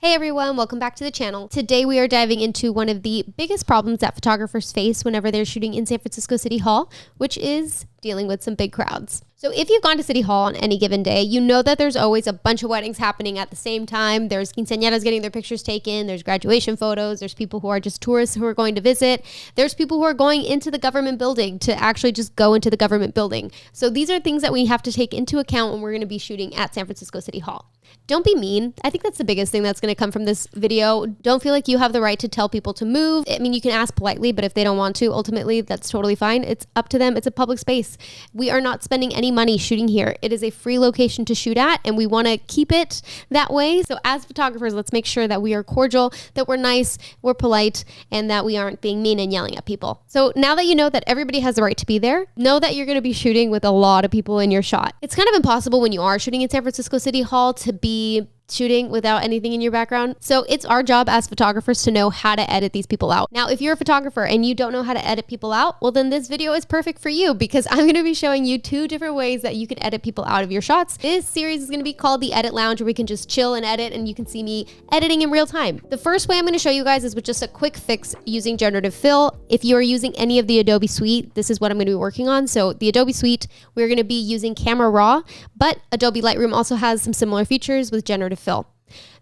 Hey everyone, welcome back to the channel. Today we are diving into one of the biggest problems that photographers face whenever they're shooting in San Francisco City Hall, which is dealing with some big crowds. So if you've gone to City Hall on any given day, you know that there's always a bunch of weddings happening at the same time. There's quinceañeras getting their pictures taken. There's graduation photos. There's people who are just tourists who are going to visit. There's people who are going into the government building to actually just go into the government building. So these are things that we have to take into account when we're going to be shooting at San Francisco City Hall. Don't be mean. I think that's the biggest thing that's going to come from this video. Don't feel like you have the right to tell people to move. I mean, you can ask politely, but if they don't want to, ultimately, that's totally fine. It's up to them. It's a public space. We are not spending any money shooting here. It is a free location to shoot at, and we want to keep it that way. So as photographers, let's make sure that we are cordial, that we're nice, we're polite, and that we aren't being mean and yelling at people. So now that you know that everybody has the right to be there, know that you're going to be shooting with a lot of people in your shot. It's kind of impossible when you are shooting in San Francisco City Hall to be shooting without anything in your background. So it's our job as photographers to know how to edit these people out. Now, if you're a photographer and you don't know how to edit people out, well, then this video is perfect for you because I'm going to be showing you 2 different ways that you can edit people out of your shots. This series is going to be called the Edit Lounge, where we can just chill and edit and you can see me editing in real time. The first way I'm going to show you guys is with just a quick fix using Generative Fill. If you are using any of the Adobe suite, this is what I'm going to be working on. So the Adobe suite, we're going to be using Camera Raw, but Adobe Lightroom also has some similar features with Generative Fill.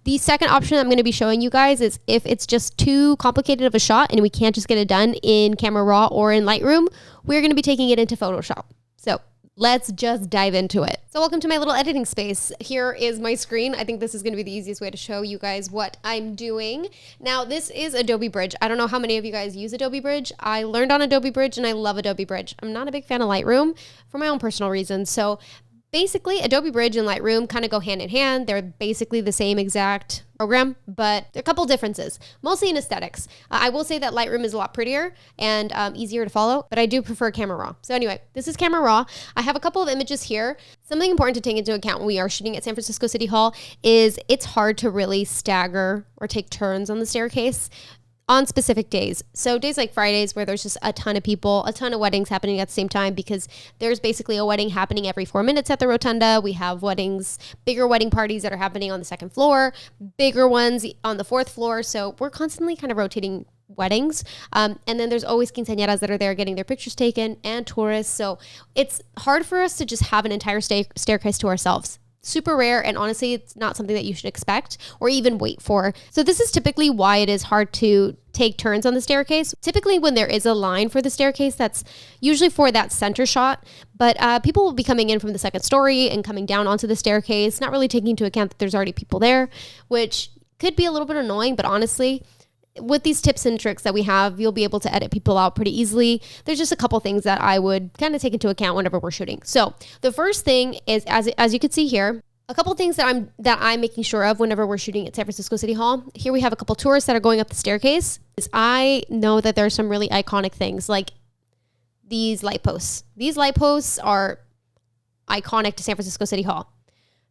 The second option I'm going to be showing you guys is if it's just too complicated of a shot and we can't just get it done in Camera Raw or in Lightroom, we're going to be taking it into Photoshop. So let's just dive into it. So welcome to my little editing space. Here is my screen. I think this is going to be the easiest way to show you guys what I'm doing. Now, this is Adobe Bridge. I don't know how many of you guys use Adobe Bridge. I learned on Adobe Bridge and I love Adobe Bridge. I'm not a big fan of Lightroom for my own personal reasons. So basically, Adobe Bridge and Lightroom kind of go hand in hand. They're basically the same exact program, but there are a couple differences, mostly in aesthetics. I will say that Lightroom is a lot prettier and easier to follow, but I do prefer Camera Raw. So anyway, this is Camera Raw. I have a couple of images here. Something important to take into account when we are shooting at San Francisco City Hall is it's hard to really stagger or take turns on the staircase on specific days. So days like Fridays where there's just a ton of people, a ton of weddings happening at the same time because there's basically a wedding happening every 4 minutes at the rotunda. We have weddings, bigger wedding parties that are happening on the 2nd floor, bigger ones on the 4th floor. So we're constantly kind of rotating weddings. And then there's always quinceañeras that are there getting their pictures taken and tourists. So it's hard for us to just have an entire staircase to ourselves. Super rare, and honestly, it's not something that you should expect or even wait for. So this is typically why it is hard to take turns on the staircase. Typically when there is a line for the staircase, that's usually for that center shot, but people will be coming in from the 2nd story and coming down onto the staircase, not really taking into account that there's already people there, which could be a little bit annoying, but honestly, with these tips and tricks that we have, you'll be able to edit people out pretty easily. There's just a couple things that I would kind of take into account whenever we're shooting. So the first thing is, as you can see here, a couple things that I'm making sure of whenever we're shooting at San Francisco City Hall. Here we have a couple tourists that are going up the staircase. I know that there's some really iconic things like these light posts. These light posts are iconic to San Francisco City Hall.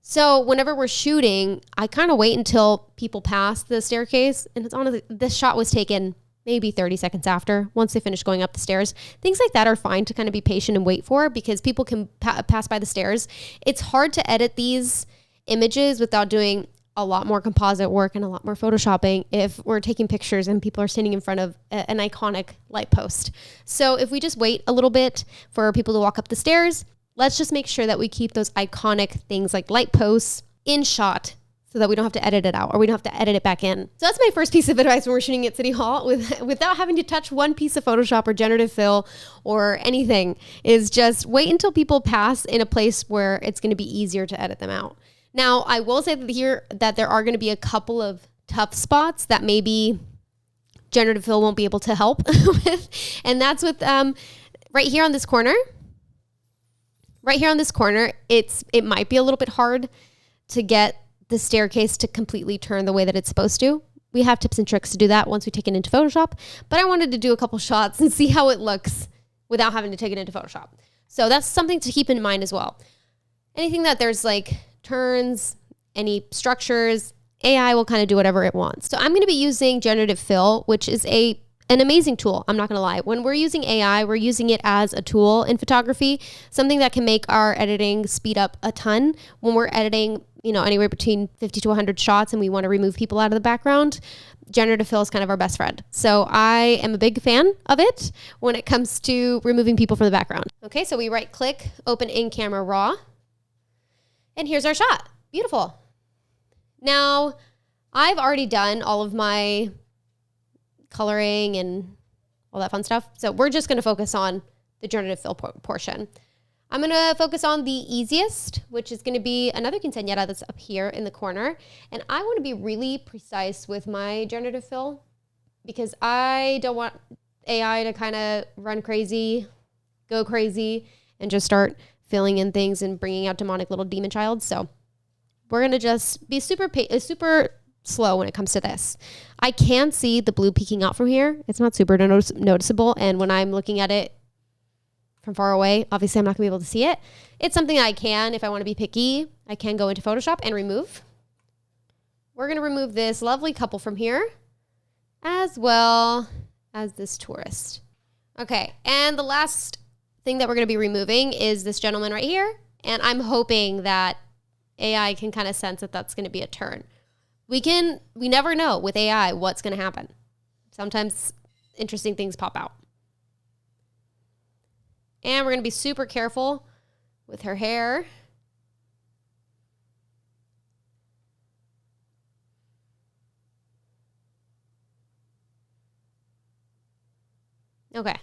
So whenever we're shooting, I kind of wait until people pass the staircase. And it's honestly, this shot was taken maybe 30 seconds after, once they finish going up the stairs. Things like that are fine to kind of be patient and wait for because people can pass by the stairs. It's hard to edit these images without doing a lot more composite work and a lot more photoshopping if we're taking pictures and people are standing in front of an iconic light post. So if we just wait a little bit for people to walk up the stairs, let's just make sure that we keep those iconic things like light posts in shot so that we don't have to edit it out or we don't have to edit it back in. So that's my first piece of advice when we're shooting at City Hall without having to touch one piece of Photoshop or Generative Fill or anything, is just wait until people pass in a place where it's going to be easier to edit them out. Now, I will say that there are going to be a couple of tough spots that maybe Generative Fill won't be able to help with, and that's with right here on this corner. Right here on this corner, it might be a little bit hard to get the staircase to completely turn the way that it's supposed to. We have tips and tricks to do that once we take it into Photoshop, but I wanted to do a couple shots and see how it looks without having to take it into Photoshop. So that's something to keep in mind as well. Anything that there's like turns, any structures, AI will kind of do whatever it wants. So I'm going to be using Generative Fill, which is an amazing tool. I'm not going to lie. When we're using AI, we're using it as a tool in photography, something that can make our editing speed up a ton when we're editing anywhere between 50 to 100 shots and we want to remove people out of the background, generative fill is kind of our best friend. So I am a big fan of it when it comes to removing people from the background. Okay, so we right click, open in camera raw, and here's our shot. Beautiful. Now, I've already done all of my coloring and all that fun stuff. So we're just going to focus on the generative fill portion. I'm going to focus on the easiest, which is going to be another quinceañera that's up here in the corner. And I want to be really precise with my generative fill because I don't want AI to kind of run crazy, go crazy, and just start filling in things and bringing out demonic little demon child. So we're going to just be super slow when it comes to this. I can see the blue peeking out from here. It's not super noticeable. And when I'm looking at it from far away, obviously I'm not gonna be able to see it. It's something I can, if I wanna be picky, I can go into Photoshop and remove. We're gonna remove this lovely couple from here, as well as this tourist. Okay, and the last thing that we're gonna be removing is this gentleman right here. And I'm hoping that AI can kind of sense that that's gonna be a turn. We never know with AI what's gonna happen. Sometimes interesting things pop out. And we're going to be super careful with her hair. Okay. Let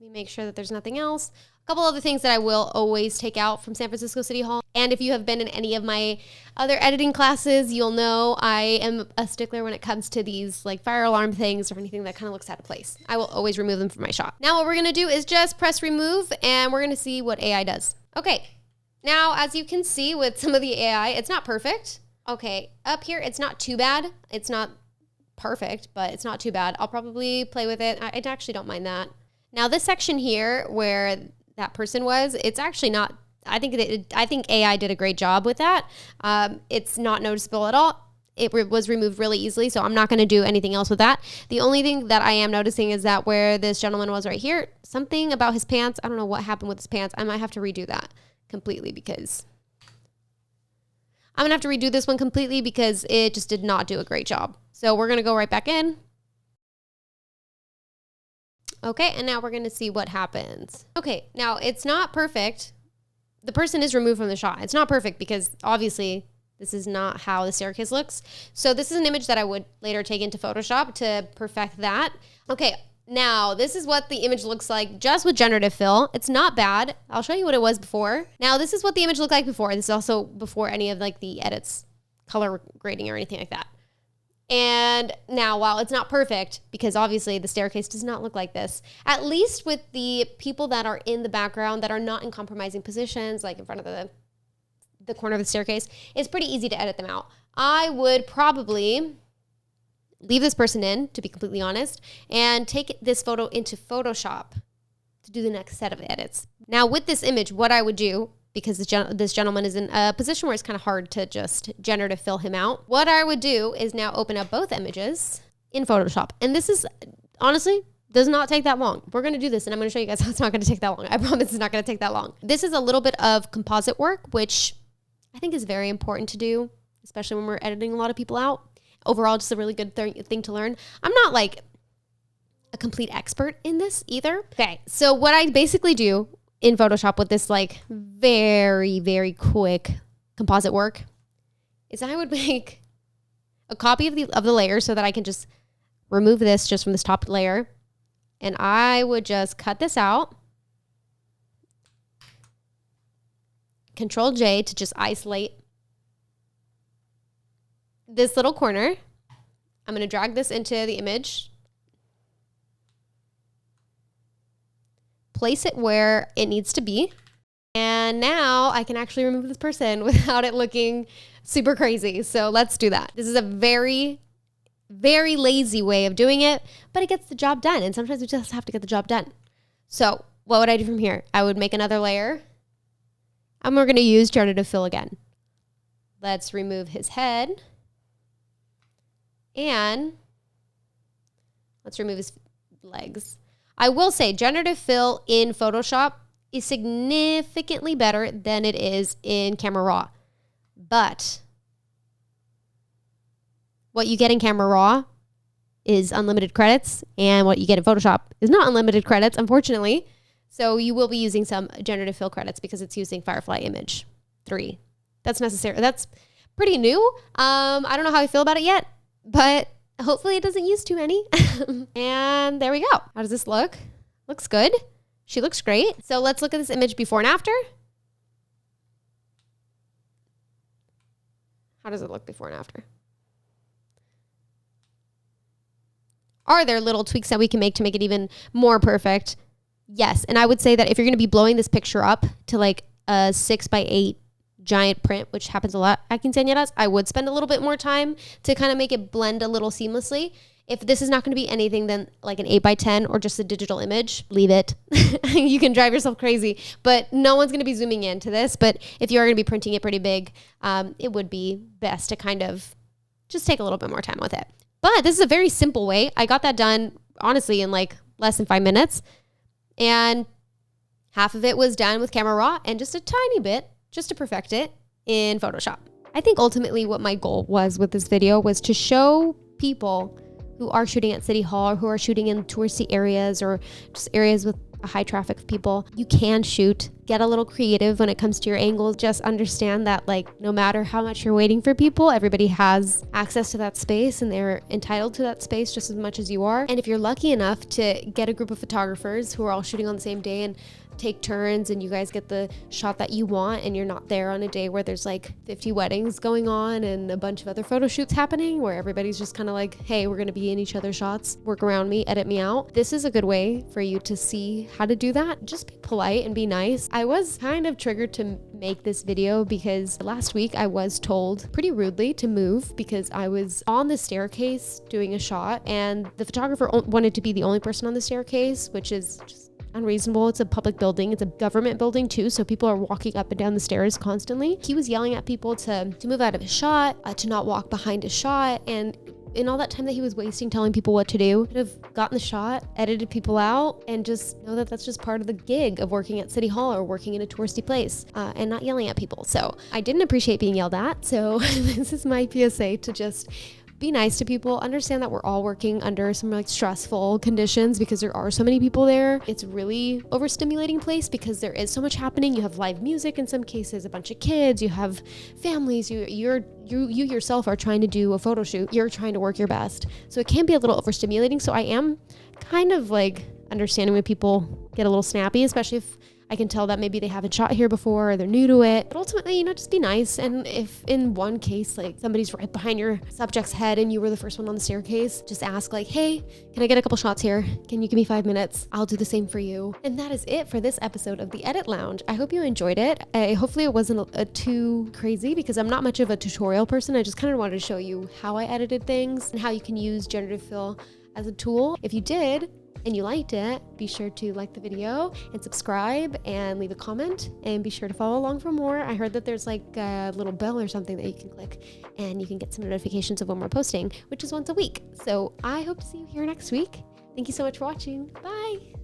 me make sure that there's nothing else. A couple other things that I will always take out from San Francisco City Hall. And if you have been in any of my other editing classes, you'll know I am a stickler when it comes to these like fire alarm things or anything that kind of looks out of place. I will always remove them from my shot. Now what we're going to do is just press remove and we're going to see what AI does. Okay. Now, as you can see with some of the AI, it's not perfect. Okay. Up here, it's not too bad. It's not perfect, but it's not too bad. I'll probably play with it. I actually don't mind that. Now this section here where that person was, it's actually not, I think AI did a great job with that. It's not noticeable at all. It was removed really easily, so I'm not going to do anything else with that. The only thing that I am noticing is that where this gentleman was right here, something about his pants, I don't know what happened with his pants. I might have to redo that completely because I'm going to have to redo this one completely because it just did not do a great job. So we're going to go right back in. Okay, and now we're going to see what happens. Okay, now it's not perfect. The person is removed from the shot. It's not perfect because obviously this is not how the staircase looks. So this is an image that I would later take into Photoshop to perfect that. Okay, now this is what the image looks like just with generative fill. It's not bad. I'll show you what it was before. Now this is what the image looked like before. This is also before any of like the edits, color grading or anything like that. And now, while it's not perfect, because obviously the staircase does not look like this, at least with the people that are in the background that are not in compromising positions, like in front of the corner of the staircase, it's pretty easy to edit them out. I would probably leave this person in, to be completely honest, and take this photo into Photoshop to do the next set of edits. Now, with this image, what I would do, because this gentleman is in a position where it's kind of hard to just generative fill him out. What I would do is now open up both images in Photoshop. And this is, honestly, does not take that long. We're going to do this and I'm going to show you guys how it's not going to take that long. I promise it's not going to take that long. This is a little bit of composite work, which I think is very important to do, especially when we're editing a lot of people out. Overall, just a really good thing to learn. I'm not like a complete expert in this either. Okay, so what I basically do in Photoshop with this like very, very quick composite work is I would make a copy of the layer so that I can just remove this just from this top layer. And I would just cut this out. Control J to just isolate this little corner. I'm going to drag this into the image. Place it where it needs to be. And now I can actually remove this person without it looking super crazy. So let's do that. This is a very, very lazy way of doing it, but it gets the job done. And sometimes we just have to get the job done. So what would I do from here? I would make another layer and we're going to use generative fill again. Let's remove his head and let's remove his legs. I will say generative fill in Photoshop is significantly better than it is in Camera Raw. But what you get in Camera Raw is unlimited credits, and what you get in Photoshop is not unlimited credits, unfortunately. So you will be using some generative fill credits because it's using Firefly Image 3. That's necessary. That's pretty new. I don't know how I feel about it yet, but hopefully it doesn't use too many. And there we go. How does this look? Looks good. She looks great. So let's look at this image before and after. How does it look before and after? Are there little tweaks that we can make to make it even more perfect? Yes. And I would say that if you're going to be blowing this picture up to like a 6x8 giant print, which happens a lot at quinceañeras, I would spend a little bit more time to kind of make it blend a little seamlessly. If this is not going to be anything than like an 8x10 or just a digital image, leave it. You can drive yourself crazy, but no one's going to be zooming into this. But if you are going to be printing it pretty big, it would be best to kind of just take a little bit more time with it. But this is a very simple way. I got that done, honestly, in like less than 5 minutes. And half of it was done with Camera Raw and just a tiny bit just to perfect it in Photoshop. I think ultimately what my goal was with this video was to show people who are shooting at City Hall or who are shooting in touristy areas or just areas with a high traffic of people, you can shoot. Get a little creative when it comes to your angles. Just understand that like no matter how much you're waiting for people, everybody has access to that space and they're entitled to that space just as much as you are. And if you're lucky enough to get a group of photographers who are all shooting on the same day and take turns and you guys get the shot that you want and you're not there on a day where there's like 50 weddings going on and a bunch of other photo shoots happening where everybody's just kind of like, hey, we're going to be in each other's shots, work around me, edit me out. This is a good way for you to see how to do that. Just be polite and be nice. I was kind of triggered to make this video because last week I was told pretty rudely to move because I was on the staircase doing a shot and the photographer wanted to be the only person on the staircase, which is just unreasonable. It's a public building. It's a government building too, so people are walking up and down the stairs constantly. He was yelling at people to move out of his shot, to not walk behind his shot, and in all that time that he was wasting telling people what to do, could have gotten the shot, edited people out, and just know that that's just part of the gig of working at City Hall or working in a touristy place, and not yelling at people. So I didn't appreciate being yelled at, so this is my PSA to just be nice to people. Understand that we're all working under some like stressful conditions because there are so many people there. It's really overstimulating place because there is so much happening. You have live music in some cases, a bunch of kids, you have families, you yourself are trying to do a photo shoot. You're trying to work your best. So it can be a little overstimulating. So I am kind of like understanding when people get a little snappy, especially if I can tell that maybe they haven't shot here before or they're new to it. But ultimately, just be nice. And if in one case, like somebody's right behind your subject's head and you were the first one on the staircase, just ask like, hey, can I get a couple shots here? Can you give me 5 minutes? I'll do the same for you. And that is it for this episode of the Edit Lounge. I hope you enjoyed it. Hopefully it wasn't too crazy because I'm not much of a tutorial person. I just kind of wanted to show you how I edited things and how you can use generative fill as a tool. If you did, and you liked it, be sure to like the video and subscribe and leave a comment and be sure to follow along for more. I heard that there's like a little bell or something that you can click and you can get some notifications of when we're posting, which is once a week. So I hope to see you here next week. Thank you so much for watching. Bye.